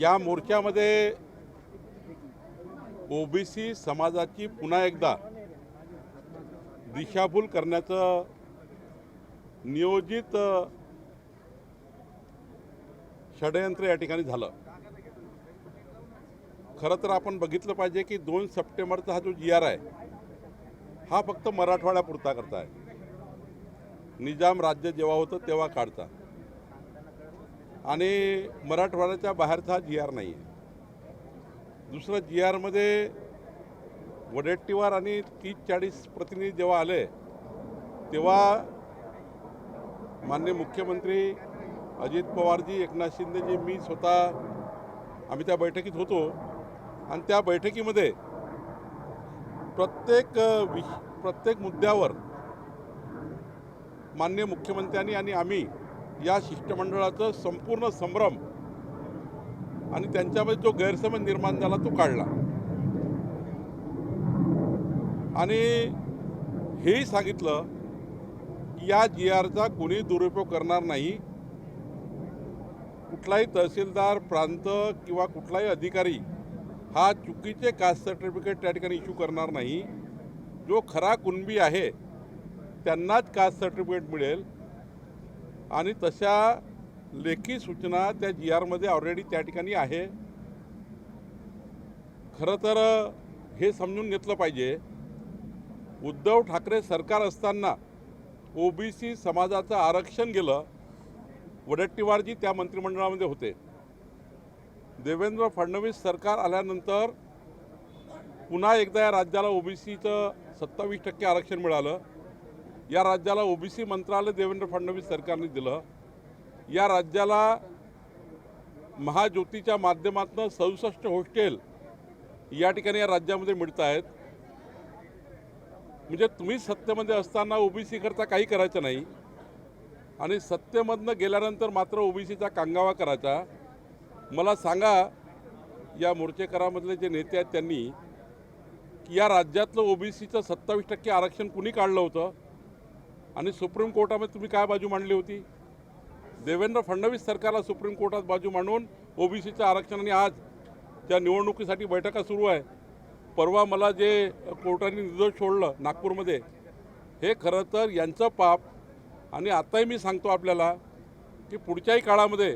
या मोर्चामध्ये ओबीसी समाजाची पुन्हा एकदा दिशाभूल करण्याचं नियोजित षडयंत्र या ठिकाणी झालं। खरं तर आपण बघितलं पाहिजे की 2 सप्टेंबरचा हा जो GR आहे हा फक्त मराठवाड्यापुरता करता आहे। निजाम राज्य जेव्हा होतं तेव्हा काढता आणि मराठवाड्याच्या बाहेरचा हा GR नाही आहे। दुसरं GR मध्ये वडेट्टीवार आणि 30-40 प्रतिनिधी जेव्हा आले तेव्हा माननीय मुख्यमंत्री अजित पवारजी, एकनाथ शिंदेजी, मी स्वतः आम्ही त्या बैठकीत होतो आणि त्या बैठकीमध्ये प्रत्येक मुद्द्यावर माननीय मुख्यमंत्र्यांनी आणि आम्ही या शिष्टमंडळाचं संपूर्ण संभ्रम आणि त्यांच्यामध्ये जो गैरसमज निर्माण झाला तो काढला आणि हेही सांगितलं की या GRचा कोणी दुरुपयोग करणार नाही। कुठलाही तहसीलदार, प्रांत किंवा कुठलाही अधिकारी हा चुकीचे कास्ट सर्टिफिकेट त्या ठिकाणी इश्यू करणार नाही। जो खरा कुणबी आहे त्यांनाच कास्ट सर्टिफिकेट मिळेल आणि तशा लेखी सूचना त्या GRमध्ये ऑलरेडी त्या ठिकाणी आहे। खरं तर हे समजून घेतलं पाहिजे, उद्धव ठाकरे सरकार असताना ओबीसी समाजाचं आरक्षण गेलं। वडेट्टीवारजी त्या मंत्रिमंडळामध्ये होते। देवेंद्र फडणवीस सरकार आल्यानंतर पुन्हा एकदा या राज्याला ओबीसीचं 27% आरक्षण मिळालं। या राज्याला ओबीसी मंत्रालय देवेंद्र फडणवीस सरकारने दिलं। या राज्याला महाज्योतीच्या माध्यमातून 67 हॉस्टेल या ठिकाणी या राज्यामध्ये मिळत आहेत। म्हणजे तुम्ही सत्तेमध्ये असताना ओबीसी करता काही करायचं नाही आणि सत्तेमधनं गेल्यानंतर मात्र ओबीसीचा कांगावा करायचा। मला सांगा, या मोर्चेकरामधले जे नेते आहेत त्यांनी की या राज्यातलं ओबीसीचं 27% आरक्षण कुणी काढलं होतं आणि सुप्रीम कोर्टामध्ये तुम्ही काय बाजू मांडली होती? देवेंद्र फडणवीस सरकारला सुप्रीम कोर्टात बाजू मांडून ओबीसीचं आरक्षण आणि आज त्या निवडणुकीसाठी बैठका सुरू आहे। परवा मला जे कोर्टाने निर्दोष सोडलं नागपूरमध्ये, हे खरं तर यांचं पाप। आणि आताही मी सांगतो आपल्याला की पुढच्याही काळामध्ये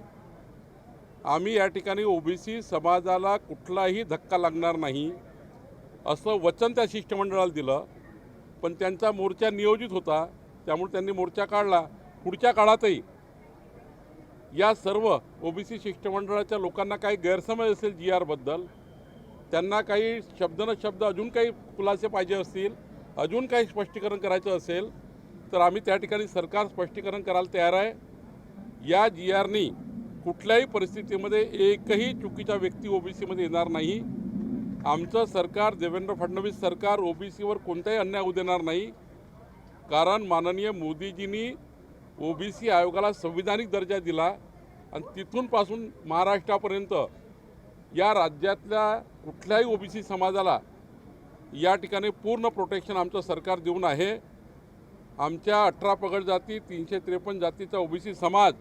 आम्ही या ठिकाणी ओबीसी समाजाला कुठलाही धक्का लागणार नाही असं वचन त्या शिष्टमंडळाला दिलं। पण त्यांचा मोर्चा नियोजित होता त्यामुळे त्यांनी मोर्चा काढला। पुढच्या काळातही या सर्व ओबीसी शिष्टमंडळाच्या लोकांना काही गैरसमज असेल GRबद्दल, त्यांना काही शब्द न शब्द अजून काही खुलासे पाहिजे असतील, अजून काही स्पष्टीकरण करायचं असेल तर आम्ही त्या ठिकाणी सरकार स्पष्टीकरण करायला तयार आहे। या GRनी कुठल्याही परिस्थितीमध्ये एकही चुकीचा व्यक्ती ओबीसीमध्ये येणार नाही। आमचं सरकार, देवेंद्र फडणवीस सरकार, ओबीसीवर कोणताही अन्याय होऊ देणार नाही। कारण माननीय मोदीजींनी ओबीसी आयोगाला संविधानिक दर्जा दिला आणि तिथूनपासून महाराष्ट्रापर्यंत या राज्यातल्या कुठल्याही ओबीसी समाजाला या ठिकाणी पूर्ण प्रोटेक्शन आमचं सरकार देऊन आहे। आमच्या 18 पगड जाती, 353 जातीचा ओबीसी समाज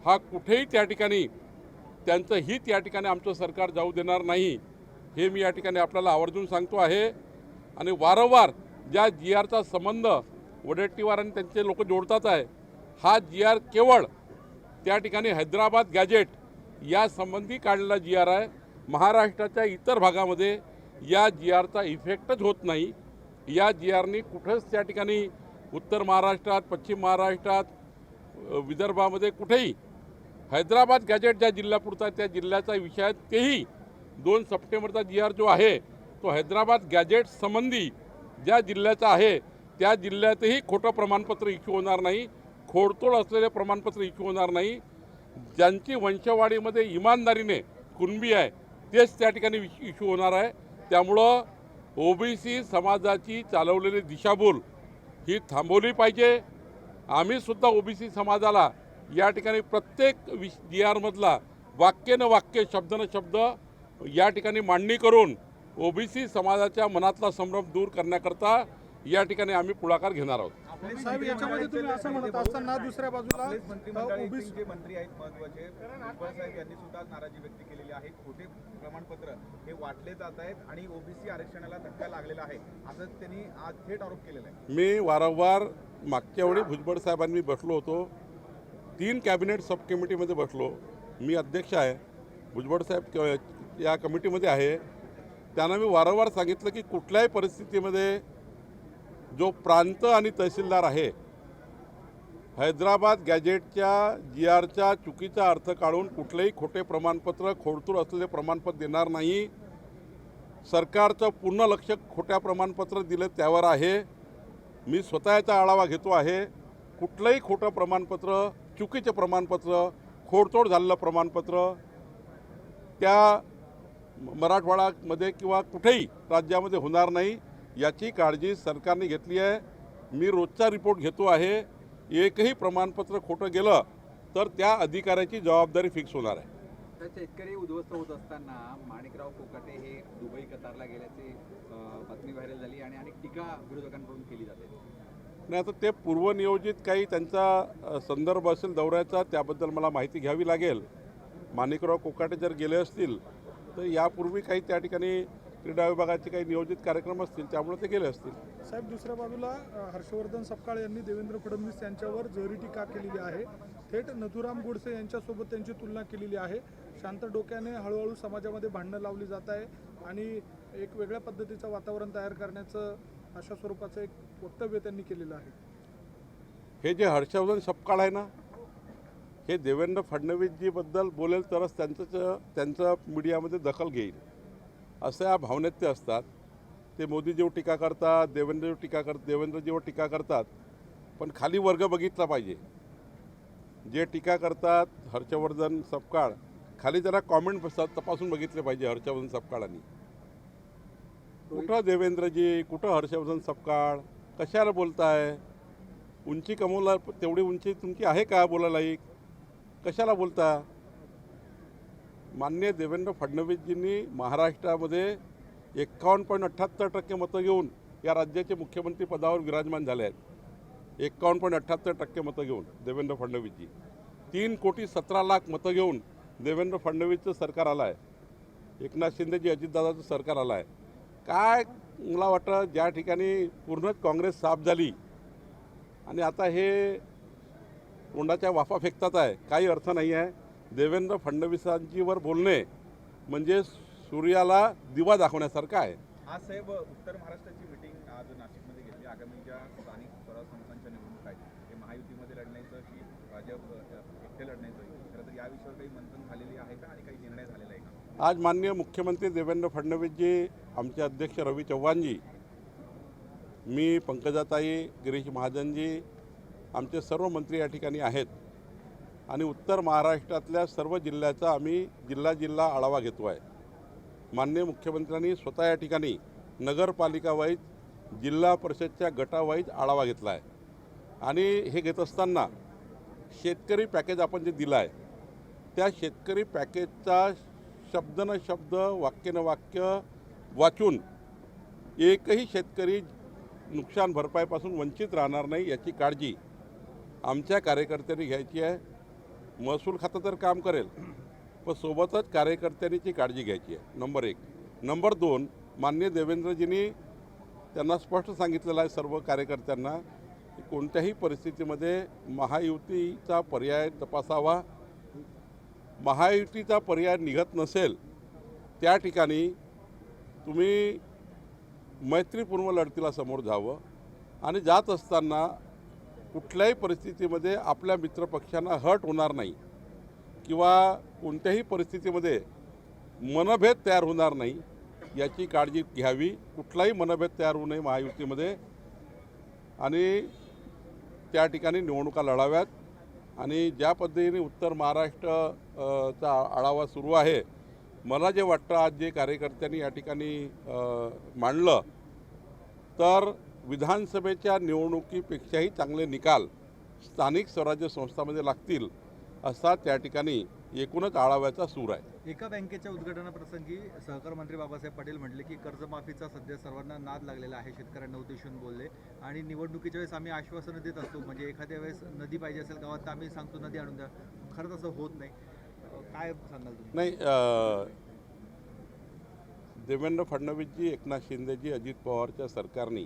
हा कुठेही त्या ठिकाणी त्यांचं हित या ठिकाणी आमचं सरकार जाऊ देणार नाही, हे मी या ठिकाणी आपल्याला आवर्जून सांगतो आहे। आणि वारंवार ज्या GRचा संबंध वडेट्टीवार आणि त्यांचे लोक जोडतात आहे, हा GR केवळ त्या ठिकाणी हैदराबाद गॅजेट या संबंधी काढलेला GR आहे। महाराष्ट्राच्या इतर भागामध्ये या GRचा इफेक्टच होत नाही। या GRनी कुठंच त्या ठिकाणी उत्तर महाराष्ट्रात, पश्चिम महाराष्ट्रात, विदर्भामध्ये कुठेही हैदराबाद गॅजेट ज्या जिल्ह्यापुरता त्या जिल्ह्याचा विषय आहे, तेही 2 सप्टेंबरचा GR जो आहे तो हैदराबाद गॅजेट संबंधी ज्या जिल्ह्याचा आहे त्या जिल्ह्यातही खोटं प्रमाणपत्र इश्यू होणार नाही, खोडतोड असलेले प्रमाणपत्र इश्यू होणार नाही। ज्यांची वंशवाढीमध्ये इमानदारीने कुणबी आहे तेच त्या ठिकाणी इश्यू होणार आहे। त्यामुळं ओबीसी समाजाची चालवलेली दिशाभूल ही थांबवली पाहिजे। आम्ही सुद्धा ओबीसी समाजाला या ठिकाणी प्रत्येक GRमधला वाक्य न वाक्य, शब्द न शब्द या ठिकाणी मांडणी करून ओबीसी समाजाच्या मनातला संभ्रम दूर करण्याकरता या ठिकाणी आम्ही पुढाकार घेणार आहोत। साहेब याच्यामध्ये तुम्ही असं म्हणत असताना दुसऱ्या बाजूला मंत्रिमंडळातील जे मंत्री आहेत महत्वाचे भुजबळ साहेब यांनी सुद्धा नाराजी व्यक्त केलेली आहे. खोटे प्रमाणपत्र हे वाटले जात आहेत आणि ओबीसी आरक्षणाला धक्का लागलेला आहे असं त्यांनी आज थेट आरोप केलेला आहे. मी वारंवार मागच्या वेळी भुजबळ साहेबांनी बसलो होतो, 3 कॅबिनेट सब कमिटीमध्ये बसलो. मी अध्यक्ष आहे, भुजबळ साहेब या कमिटीमध्ये आहे. त्यांना मी वारंवार सांगितलं की कुठल्याही परिस्थितीमध्ये जो प्रांत आणि तहसीलदार आहे, हैदराबाद गॅजेटच्या GRचा चुकीचा अर्थ काढून कुठलेही खोटे प्रमाणपत्र, खोडतूर असलेले प्रमाणपत्र देणार नाही. सरकारचं पूर्ण लक्ष खोट्या प्रमाणपत्र दिले त्यावर आहे. मी स्वतःचा आढावा घेतो आहे. कुठलंही खोटं प्रमाणपत्र, चुकीचे प्रमाणपत्र, खोडतोड झालेलं प्रमाणपत्र त्या मराठवाड्यामध्ये किंवा कुठेही राज्यामध्ये होणार नाही याची काळजी सरकारने घेतली आहे. मी रोजचा रिपोर्ट घेतो आहे. एकही प्रमाणपत्र खोटं गेलं तर त्या अधिकाऱ्याची जबाबदारी फिक्स होणार आहे. तर शेतकरी उद्ध्वस्त होत असताना माणिकराव कोकाटे हे दुबई कतारला गेल्याची बातमी व्हायरल झाली आणि अनेक टीका विरोधकांकडून केली जाते. नाही, आता ते पूर्वनियोजित काही त्यांचा संदर्भ असेल दौऱ्याचा, त्याबद्दल मला माहिती घ्यावी लागेल. माणिकराव कोकाटे जर गेले असतील तर यापूर्वी काही त्या ठिकाणी क्रीडा विभागाचे काही नियोजित कार्यक्रम असतील, त्यामुळे ते गेले असतील. साहेब दुसऱ्या बाजूला हर्षवर्धन सपकाळ यांनी देवेंद्र फडणवीस यांच्यावर जहरी टीका केलेली आहे. थेट नथुराम गोडसे यांच्यासोबत त्यांची तुलना केलेली आहे. शांत डोक्याने हळूहळू समाजामध्ये भांडणं लावली जात आहे आणि एक वेगळ्या पद्धतीचं वातावरण तयार करण्याचं अशा स्वरूपाचं एक वक्तव्य त्यांनी केलेलं आहे. हे जे हर्षवर्धन सपकाळ आहे ना, हे देवेंद्र फडणवीसजीबद्दल बोलेल तरच त्यांचं मीडियामध्ये दखल घेईल, असं या भावनेत ते असतात. ते मोदीजीवर टीका करतात, देवेंद्रजीवर टीका करतात, पण खाली वर्ग बघितला पाहिजे. जे टीका करतात हर्षवर्धन सपकाळ, खाली जरा कॉमेंट तपासून बघितले पाहिजे. हर्षवर्धन सपकाळांनी कुठं देवेंद्रजी, कुठं हर्षवर्धन सपकाळ, कशाला बोलताय? उंची कमवला, तेवढी उंची तुमची आहे का बोलायला? कशाला बोलता? माननीय देवेंद्र फडणवीसजींनी महाराष्ट्रामध्ये 51.78% मतं घेऊन या राज्याचे मुख्यमंत्री पदावर विराजमान झाले आहेत. 51.78% मतं घेऊन देवेंद्र फडणवीसजी, 3,17,00,000 मतं घेऊन देवेंद्र फडणवीसचं सरकार आलं आहे. एकनाथ शिंदेजी, अजितदादाचं सरकार आलं आहे. काय मला वाटतं ज्या ठिकाणी पूर्णच काँग्रेस साफ झाली आणि आता हे तोंडाच्या वाफा फेकतात आहे, काही अर्थ नाही आहे. देवेंद्र फडणवीसांचीवर बोलणे म्हणजे सूर्याला दिवा दाखवण्यासारखं आहे. आज साहेब उत्तर महाराष्ट्राची मीटिंग आज नाशिकमध्ये घेतली. आगामी ज्या स्थानिक स्वराज्य संस्थांच्या निवडणूक आहेत ते महायुतीमध्ये लढण्याचं की भाजप एकटे लढण्याचं, खरं तर या विषयावर काही मंथन झालेली आहे का आणि काही निर्णय झालेला आहे का? आज माननीय मुख्यमंत्री देवेंद्र फडणवीसजी, आमचे अध्यक्ष रवी चव्हाणजी, मी, पंकजाताई, गिरीश महाजनजी, आमचे सर्व मंत्री या ठिकाणी आहेत आणि उत्तर महाराष्ट्रातल्या सर्व जिल्ह्याचा आम्ही जिल्हा आढावा घेतो आहे. माननीय मुख्यमंत्र्यांनी स्वतः या ठिकाणी नगरपालिका वाईज, जिल्हा परिषदच्या गटावाईज आढावा घेतला आहे आणि हे घेत असताना शेतकरी पॅकेज आपण जे दिलं आहे त्या शेतकरी पॅकेजचा शब्द न शब्द, वाक्य न वाक्य वाचून एकही शेतकरी नुकसान भरपाईपासून वंचित राहणार नाही याची काळजी आमच्या कार्यकर्त्यांनी घ्यायची आहे. महसूल खातं तर काम करेल, पण सोबतच कार्यकर्त्यांची काळजी घ्यायची आहे. नंबर 1. नंबर 2, माननीय देवेंद्रजींनी त्यांना स्पष्ट सांगितलेलं आहे सर्व कार्यकर्त्यांना की कोणत्याही परिस्थितीमध्ये महायुतीचा पर्याय तपासावा. महायुतीचा पर्याय निघत नसेल त्या ठिकाणी तुम्ही मैत्रीपूर्ण लढतीला समोर जावं आणि जात असताना कुठल्याही परिस्थितीमध्ये आपल्या मित्रपक्षांना हर्ट होणार नाही किंवा कोणत्याही परिस्थितीमध्ये मनभेद तयार होणार नाही याची काळजी घ्यावी. कुठलाही मनभेद तयार होऊ नये महायुतीमध्ये आणि त्या ठिकाणी निवडणुका लढाव्यात. आणि ज्या पद्धतीने उत्तर महाराष्ट्रचा आढावा सुरू आहे, मला जे वाटतं आज जे कार्यकर्त्यांनी या ठिकाणी मांडलं तर विधानसभेच्या निवडणुकीपेक्षाही चांगले निकाल स्थानिक स्वराज्य संस्थांमध्ये लागतील असा त्या ठिकाणी एकूणच आळाव्याचा सूर आहे. एका बँकेच्या उद्घाटनाप्रसंगी सहकार मंत्री बाबासाहेब पाटील म्हटले की कर्जमाफीचा सध्या सर्वांना नाद लागलेला आहे, शेतकऱ्यांना उद्देशून बोलले. आणि निवडणुकीच्या वेळेस आम्ही आश्वासनं देत असतो, म्हणजे एखाद्या वेळेस नदी पाहिजे असेल गावात तर आम्ही सांगतो नदी आणून द्या. खरंच असं होत नाही. काय सांगाल तुम्ही? नाही, देवेंद्र फडणवीसजी, एकनाथ शिंदेजी, अजित पवारच्या सरकारने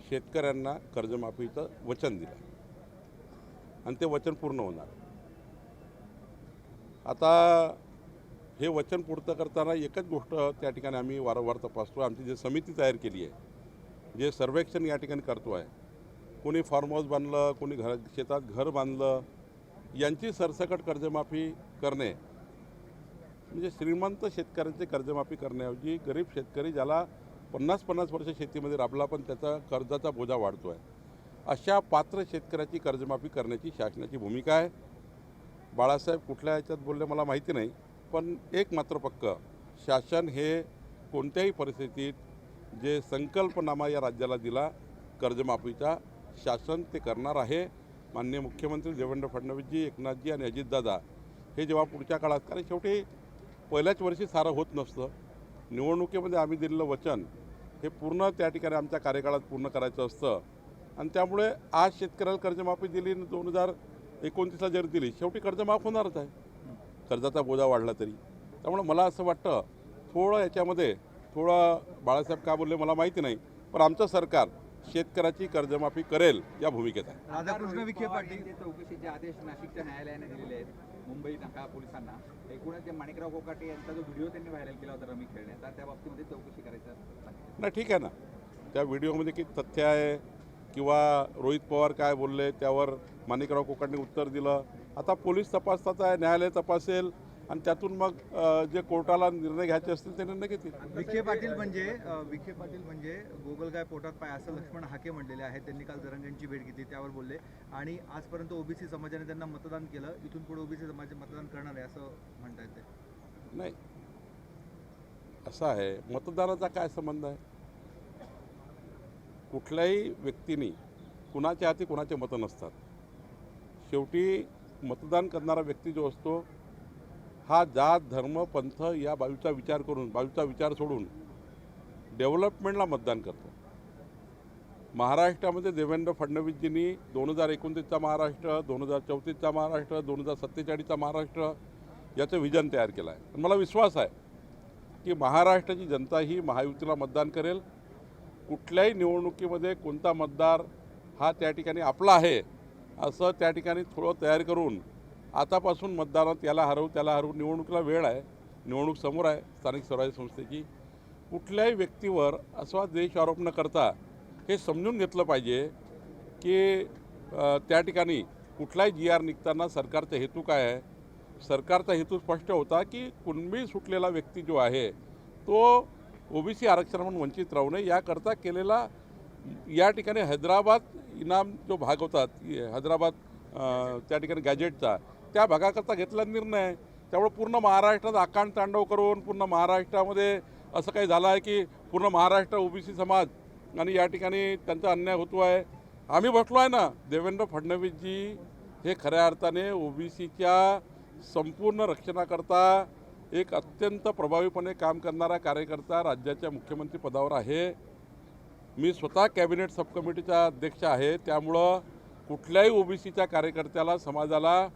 शेतकऱ्यांना कर्जमाफीचं वचन दिलं आणि ते वचन पूर्ण होणार. आता हे वचन पूर्ण करताना एकच गोष्ट त्या ठिकाणी आम्ही वारंवार तपासतो. आमची जी समिती तयार केली आहे, जे सर्वेक्षण या ठिकाणी करतो आहे, कोणी फार्म हाऊस बांधलं, कोणी शेतात घर बांधलं, यांची सरसकट कर्जमाफी करणे म्हणजे श्रीमंत शेतकऱ्यांची कर्जमाफी करण्याऐवजी गरीब शेतकरी ज्याला 50-50 वर्ष शेतीमध्ये राबला पण त्याचा कर्जाचा बोजा वाढतो आहे, अशा पात्र शेतकऱ्याची कर्जमाफी करण्याची शासनाची भूमिका आहे. बाळासाहेब कुठल्या याच्यात बोलले मला माहिती नाही, पण एक मात्र पक्क, शासन हे कोणत्याही परिस्थितीत जे संकल्पनामा या राज्याला दिला कर्जमाफीचा, शासन ते करणार आहे. माननीय मुख्यमंत्री देवेंद्र फडणवीसजी, एकनाथजी आणि अजितदादा हे जेव्हा पुढच्या काळात, कारण शेवटी पहिल्याच वर्षी सारं होत नसतं, निवडणुकीमध्ये आम्ही दिलेलं वचन हे पूर्ण त्या ठिकाणी आमच्या कार्यकाळात पूर्ण करायचं असतं. आणि त्यामुळे आज शेतकऱ्याला कर्जमाफी दिली, 2029ला जरी दिली, शेवटी कर्ज माफ होणारच आहे, कर्जाचा बोजा वाढला तरी. त्यामुळे मला असं वाटतं थोडं याच्यामध्ये बाळासाहेब का बोलले मला माहिती नाही, पण आमचं सरकार शेतकऱ्याची कर्जमाफी करेल या भूमिकेत आहे. राधाकृष्ण विखे पाटील जे चौकशीचे आदेश नाशिकच्या न्यायालयाने दिलेले आहेत मुंबई नाका पोलिसांना, एकूणच ते माणिकराव कोकाटे यांचा जो व्हिडिओ त्यांनी व्हायरल केला होता रमी खेळण्याचा, त्या बाबतीमध्ये चौकशी करायचं सांगितलं. नाही, ठीक आहे ना, त्या व्हिडिओमध्ये किती तथ्य आहे किंवा रोहित पवार काय बोलले त्यावर माणिकराव कोकाटेंनी उत्तर दिलं. आता पोलीस तपासतात आहे, न्यायालय तपासेल आणि त्यातून मग जे कोर्टाला निर्णय घ्यायचे असतील ते निर्णय घेतील. विखे पाटील म्हणजे गोगलगाय पोटात पाय असं लक्ष्मण हाके म्हणलेले आहेत. त्यांनी काल जरांगेंची भेट घेतली, त्यावर बोलले. आणि आजपर्यंत ओबीसी समाजाने त्यांना मतदान केलं, इथून पुढे ओबीसी समाज मतदान करणार आहे असं म्हणता येते. नाही, असं आहे, मतदानाचा काय संबंध आहे? कुठल्याही व्यक्तीने कुणाच्या हाती कुणाचे मतं नसतात. शेवटी मतदान करणारा व्यक्ती जो असतो हा जात, धर्म, पंथ या बाजूचा विचार करून, बाजूचा विचार सोडून डेव्हलपमेंटला मतदान करतो. महाराष्ट्रामध्ये देवेंद्र फडणवीसजींनी 2029चा महाराष्ट्र, 2034चा महाराष्ट्र, 2047चा महाराष्ट्र याचं विजन तयार केलं आहे. मला विश्वास आहे की महाराष्ट्राची जनता ही महायुतीला मतदान करेल. कुठल्याही निवडणुकीमध्ये कोणता मतदार हा त्या ठिकाणी आपला आहे असं त्या ठिकाणी थोडं तयार करून आतापासून मतदानात याला हरवू त्याला हरवू, निवडणुकीला वेळ आहे, निवडणूक समोर आहे स्थानिक स्वराज्य संस्थेची. कुठल्याही व्यक्तीवर असा द्वेष आरोप न करता हे समजून घेतलं पाहिजे की त्या ठिकाणी कुठलाही GR निघताना सरकारचा हेतू काय आहे. सरकारचा हेतू स्पष्ट होता की कुणबी सुटलेला व्यक्ती जो आहे तो ओबीसी आरक्षण म्हणून वंचित राहू नये याकरता केलेला या ठिकाणी हैदराबाद इनाम जो भाग होता, हैदराबाद त्या ठिकाणी गॅजेटचा, त्या भागाकरता घेतला निर्णय आहे. त्यामुळे पूर्ण महाराष्ट्रात आकांड तांडव करून पूर्ण महाराष्ट्रामध्ये असं काही झालं आहे की पूर्ण महाराष्ट्र ओबीसी समाज आणि या ठिकाणी त्यांचा अन्याय होतो आहे. आम्ही बसलो आहे ना. देवेंद्र फडणवीसजी हे खऱ्या अर्थाने ओबीसीच्या संपूर्ण रक्षणाकरता एक अत्यंत प्रभावीपणे काम करणारा कार्यकर्ता राज्याच्या मुख्यमंत्री पदावर आहे. मी स्वतः कॅबिनेट सब कमिटीचा अध्यक्ष आहे. त्यामुळं कुठल्याही ओबीसीच्या कार्यकर्त्याला, समाजाला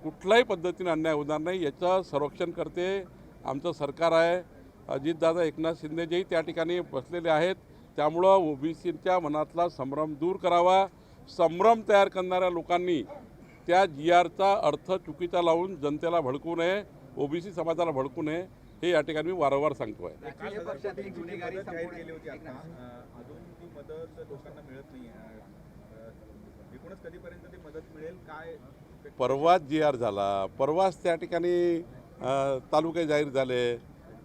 कुठल्याही पद्धतीने अन्याय होणार नाही याचं संरक्षण करते आमचं सरकार आहे. अजितदादा, एकनाथ शिंदेजी त्या ठिकाणी बसलेले आहेत. त्यामुळं ओबीसीच्या मनातला संभ्रम दूर करावा. संभ्रम तयार करणाऱ्या लोकांनी त्या GRचा अर्थ चुकीचा लावून जनतेला भडकू नये, ओबीसी समाजाला भडकू नये, हे या ठिकाणी वारंवार सांगतो आहे. राजकीय पक्षातील गुन्हेगारी मदत जाहीर संपूर्ण केली होती आता, अजून ती मदत लोकांना मिळत नाही. एकूणच कधीपर्यंत ती मदत मिळेल काय? परवाच GR झाला, परवाच त्या ठिकाणी तालुके जाहीर झाले.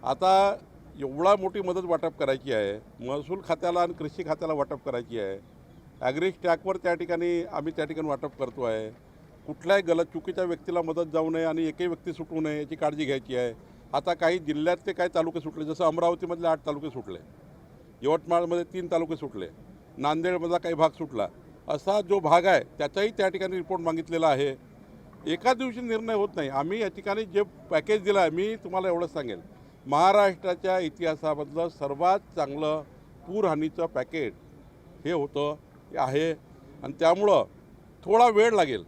आता एवढा मोठी मदत वाटप करायची आहे, महसूल खात्याला आणि कृषी खात्याला वाटप करायची आहे. ॲग्री स्टॅकवर त्या ठिकाणी आम्ही त्या ठिकाणी वाटप करतो आहे. कुठल्याही गलत चुकीच्या व्यक्तीला मदत जाऊ नये आणि एकही व्यक्ती सुटू नये याची काळजी घ्यायची आहे. आता काही जिल्ह्यातले काही तालुके सुटले, जसं अमरावतीमधले 8 तालुके सुटले, यवतमाळमध्ये 3 तालुके सुटले, नांदेडमधला काही भाग सुटला. असा जो भाग आहे त्याचाही त्या ठिकाणी रिपोर्ट मागितलेला आहे. एका दिवशी निर्णय होत नाही. आम्ही या ठिकाणी जे पॅकेज दिलं आहे, मी तुम्हाला एवढंच सांगेल, महाराष्ट्राच्या इतिहासामधलं सर्वात चांगलं पूरहानीचं पॅकेज हे होतं, हे आहे. आणि त्यामुळं थोडा वेळ लागेल,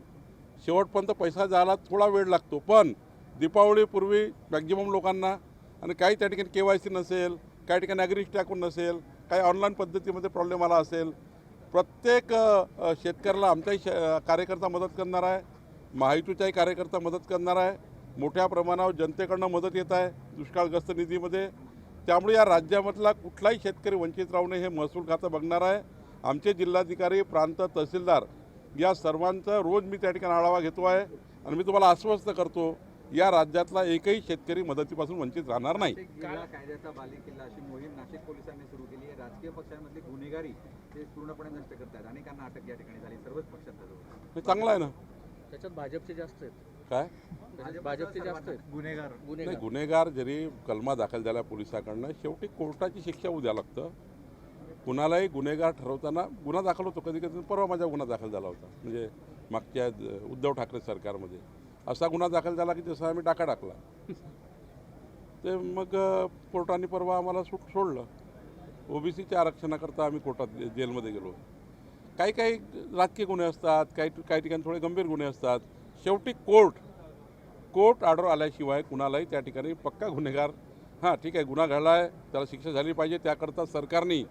शेवटपर्यंत पैसा जायला थोडा वेळ लागतो, पण दीपावलीपूर्वी मॅक्झिमम लोकांना, आणि काही त्या ठिकाणी KYC नसेल, काही ठिकाणी ॲग्री अकाउंट नसेल, काही ऑनलाईन पद्धतीमध्ये प्रॉब्लेम आला असेल, प्रत्येक शेतकऱ्याला आमचाही कार्यकर्ता मदत करणार आहे, महायुतीचाही कार्यकर्ता मदत करणार आहे, मोठ्या प्रमाणावर जनतेकडनं मदत येत आहे दुष्काळग्रस्त निधीमध्ये. त्यामुळे या राज्यामधला कुठलाही शेतकरी वंचित राहू नये हे महसूल खातं बघणार आहे. आमचे जिल्हाधिकारी, प्रांत तहसीलदार या सर्वांचा रोज मी त्या ठिकाणी आढावा घेतो आहे, आणि मी तुम्हाला आश्वस्त करतो, या राज्यातला एकही शेतकरी मदतीपासून वंचित राहणार नाही. कायद्याचा बालेकिल्ला अशी मोहीम नाशिक पोलिसांनी सुरू केली आहे. राजकीय पक्षांमधली गुन्हेगारी ते पूर्णपणे नष्ट करतात. अनेकांना अटक या ठिकाणी झाली, सर्वच पक्षांत. हे चांगलं आहे ना. त्याच्यात भाजपचे जास्त आहेत. काय त्याच्यात भाजपचे जास्त आहेत गुन्हेगार नाही, गुन्हेगार जरी कलमा दाखल झाला पोलिसाकडनं, शेवटी कोर्टाची शिक्षा उद्या लागतं. कुणालाही गुन्हेगार ठरवताना गुन्हा दाखल होतो. कधी कधी परवा माझा गुन्हा दाखल झाला होता, म्हणजे मागच्या उद्धव ठाकरे सरकारमध्ये असा गुन्हा दाखल झाला की जसा आम्ही टाका टाकला, ते मग कोर्टाने परवा आम्हाला सोडलं. OBCच्या आरक्षणाकरता आम्ही कोर्टात जेलमध्ये गेलो. काही काही राजकीय गुन्हे असतात, काही ठिकाणी थोडे गंभीर गुन्हे असतात. शेवटी कोर्ट ऑर्डर आल्याशिवाय कुणालाही त्या ठिकाणी पक्का गुन्हेगार, हां ठीक आहे गुन्हा घडला आहे, त्याला शिक्षा झाली पाहिजे. त्याकरता सरकारने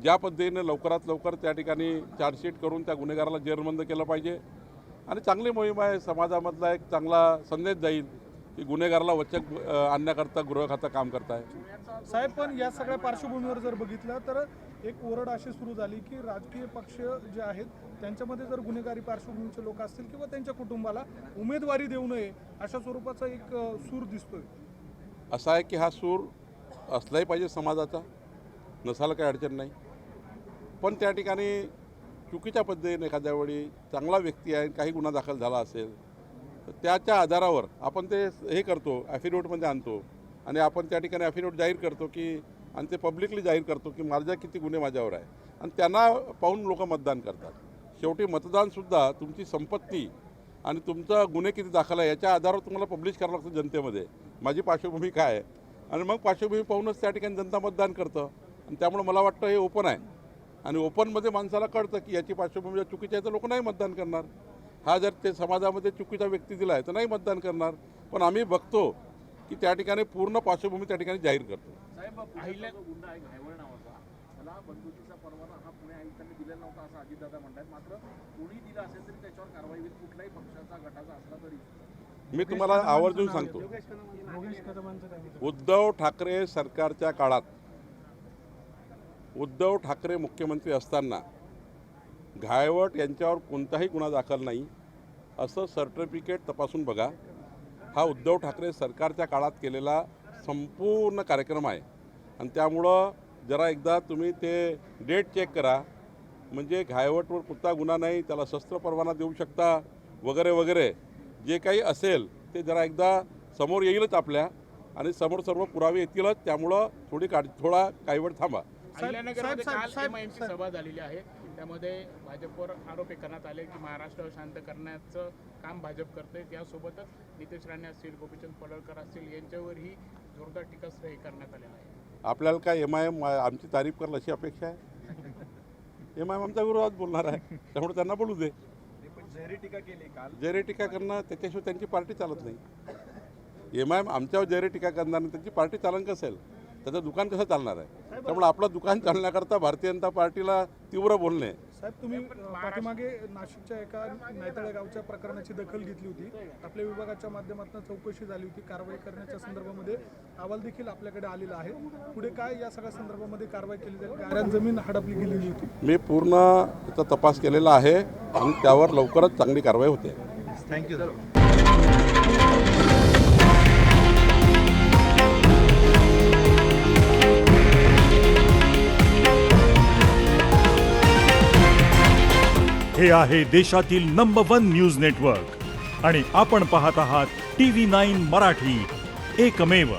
ज्या पद्धतीनं लवकरात लवकर त्या ठिकाणी चार्जशीट करून त्या गुन्हेगाराला जेरबंद केलं पाहिजे. आणि चांगली मोहीम आहे, समाजामधला एक चांगला संदेश जाईल की गुन्हेगाराला वचक आणण्याकरता गृह खातं काम करत आहे. साहेब, पण या सगळ्या पार्श्वभूमीवर जर बघितलं तर एक ओरड अशी सुरू झाली की राजकीय पक्ष जे आहेत त्यांच्यामध्ये जर गुन्हेगारी पार्श्वभूमीचे लोक असतील किंवा त्यांच्या कुटुंबाला उमेदवारी देऊ नये अशा स्वरूपाचा एक सूर दिसतोय. असा आहे की हा सूर असलाही पाहिजे समाजाचा, नसायला काही अडचण नाही. पण त्या ठिकाणी चुकीच्या पद्धतीने एखाद्या वेळी चांगला व्यक्ती आहे, काही गुन्हा दाखल झाला असेल तर त्याच्या आधारावर आपण ते हे करतो, ॲफिडेविटमध्ये आणतो, आणि आपण त्या ठिकाणी ॲफिडेविट जाहीर करतो की, आणि ते पब्लिकली जाहीर करतो की माझ्या किती गुन्हे माझ्यावर आहे, आणि त्यांना पाहून लोक मतदान करतात. शेवटी मतदानसुद्धा तुमची संपत्ती आणि तुमचा गुन्हे किती दाखल आहे याच्या आधारावर तुम्हाला पब्लिश करावं लागतं जनतेमध्ये, माझी पार्श्वभूमी काय आहे, आणि मग पार्श्वभूमी पाहूनच त्या ठिकाणी जनता मतदान करतं. आणि त्यामुळे मला वाटतं हे ओपन आहे, आणि ओपनमध्ये माणसाला कळतं की याची पार्श्वभूमी जर चुकीची आहे तर लोक नाही मतदान करणार. हा जर ते समाजामध्ये चुकीचा व्यक्ती दिला आहे तर नाही मतदान करणार. पण आम्ही बघतो की त्या ठिकाणी पूर्ण पार्श्वभूमी त्या ठिकाणी जाहीर करतो. साहेब, पहिला गुन्हा आहे घायवळ नावाचा, त्याला बंदुकीचा परवाना हा पुणे आयुक्तांनी दिलेला नव्हता असं अजितदादा म्हणतात. मात्र कोणी दिला असेल तरी त्याच्यावर कारवाई होईल, कुठल्याही पक्षाचा गटाचा असला तरी. मी तुम्हाला आवर्जून सांगतो, उद्धव ठाकरे सरकारच्या काळात उद्धव ठाकरे मुख्यमंत्री असताना घायवट यांच्यावर कोणताही गुन्हा दाखल नाही असं सर्टिफिकेट तपासून बघा. हा उद्धव ठाकरे सरकारच्या काळात केलेला संपूर्ण कार्यक्रम आहे. आणि त्यामुळं जरा एकदा तुम्ही ते डेट चेक करा, म्हणजे घायवटवर कुठला गुन्हा नाही, त्याला शस्त्र परवाना देऊ शकता वगैरे वगैरे जे काही असेल ते जरा एकदा समोर येईलच आपल्या, आणि समोर सर्व पुरावे येतीलच. त्यामुळं थोडा काही वेळ थांबा. अहिल्यानगरमध्ये काल MIMची सभा झालेली आहे, त्यामध्ये भाजपवर आरोप करण्यात आले की महाराष्ट्र शांत करण्याचं काम भाजप करते. त्यासोबतच नितेश राणे असतील, गोपीचंद पडळकर असतील यांच्यावरही जोरदार टीकास्त्र हे करण्यात आलेलं आहे. आपल्याला काय MIM आमची तारीफ करेल अशी अपेक्षा आहे? MIM आमच्या विरोधात बोलणार आहे, त्यामुळे त्यांना बोलू दे. जहरी टीका केली काल. जहरी टीका करणं त्याच्याशिवाय त्यांची पार्टी चालत नाही. MIM आमच्यावर जहरी टीका करणार नाही, त्यांची पार्टी चालन कसेल, त्याचं दुकान कसं चालणार आहे? त्यामुळे आपलं दुकान चालण्याकरता भारतीय जनता पार्टीला तीव्र बोलणे. साहेब, तुम्ही पाठीमागे नाशिकच्या एका नायतळे गावच्या प्रकरणाची दखल घेतली होती, आपल्या विभागाच्या माध्यमातून चौकशी झाली होती, कारवाई करण्याच्या संदर्भामध्ये अहवाल देखील आपल्याकडे आलेला आहे. पुढे काय या सगळ्या संदर्भामध्ये कारवाई केली जाईल? गाड्यात जमीन हडपली गेलेली होती. मी पूर्ण त्याचा तपास केलेला आहे आणि त्यावर लवकरच चांगली कारवाई होते. थँक्यू. हे आहे देशातील नंबर 1 न्यूज नेटवर्क आणि आपण पाहत आहात TV9 मराठी, एकमेव.